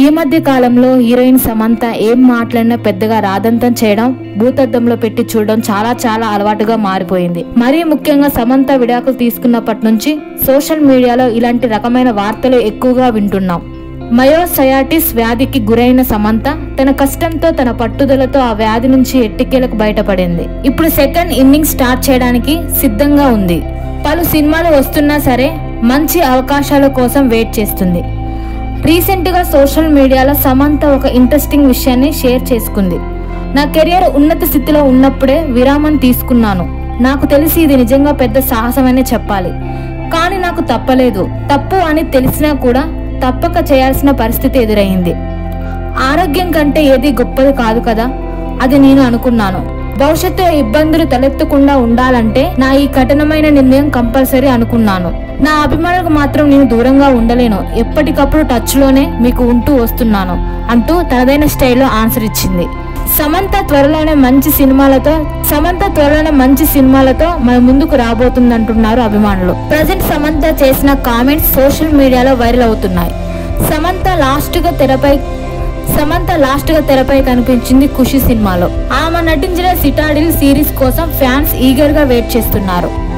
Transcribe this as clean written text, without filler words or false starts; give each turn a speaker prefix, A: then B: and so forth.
A: ఈ మధ్య కాలంలో హీరోయిన్ సమంత ఏం మాట్లాడినా పెద్దగా రాదంతం చేయడం, భూతద్దంలో పెట్టి చూడడం చాలా అలవాటుగా మారిపోయింది. మరీ ముఖ్యంగా సమంత విడాకులు తీసుకున్నప్పటి నుంచి సోషల్ మీడియాలో ఇలాంటి రకమైన వార్తలు ఎక్కువగా వింటున్నాం. మయోసయాటిస్ వ్యాధికి గురైన సమంత తన కష్టంతో, తన పట్టుదలతో ఆ వ్యాధి నుంచి ఎట్టికేలకు బయటపడింది. ఇప్పుడు సెకండ్ ఇన్నింగ్స్ స్టార్ట్ చేయడానికి సిద్ధంగా ఉంది. పలు సినిమాలు వస్తున్నా సరే మంచి అవకాశాల కోసం వెయిట్ చేస్తుంది. రీసెంట్ గా సోషల్ మీడియాలో సమంత ఒక ఇంట్రెస్టింగ్ విషయాన్ని షేర్ చేసుకుంది. నా కెరియర్ ఉన్నత స్థితిలో ఉన్నప్పుడే విరామం తీసుకున్నాను. నాకు తెలిసి ఇది నిజంగా పెద్ద సాహసమనే చెప్పాలి. కానీ నాకు తప్పలేదు. తప్పు అని తెలిసినా కూడా తప్పక చేయాల్సిన పరిస్థితి ఎదురైంది. ఆరోగ్యం కంటే ఏది గొప్పది కాదు కదా, అది నేను అనుకున్నాను. భవిష్యత్తులో ఇబ్బందులు తలెత్తకుండా ఉండాలంటే నా ఈ కఠినమైన నిర్ణయం కంపల్సరీ అనుకున్నాను. నా అభిమానులకు మాత్రం నేను దూరంగా ఉండలేను. ఎప్పటికప్పుడు టచ్ లోనే మీకు ఉంటూ వస్తున్నాను అంటూ తనదైన స్టైల్లో ఆన్సర్ ఇచ్చింది. సమంత త్వరలోనే మంచి సినిమాలతో మన ముందుకు రాబోతుందంటున్నారు అభిమానులు. ప్రజెంట్ సమంత చేసిన కామెంట్స్ సోషల్ మీడియాలో వైరల్ అవుతున్నాయి. సమంత లాస్ట్ గా తెరపై కనిపించింది ఖుషి సినిమాలో. ఆమె నటించిన సిటాడిల్ సిరీస్ కోసం ఫ్యాన్స్ ఈగర్ గా వెయిట్ చేస్తున్నారు.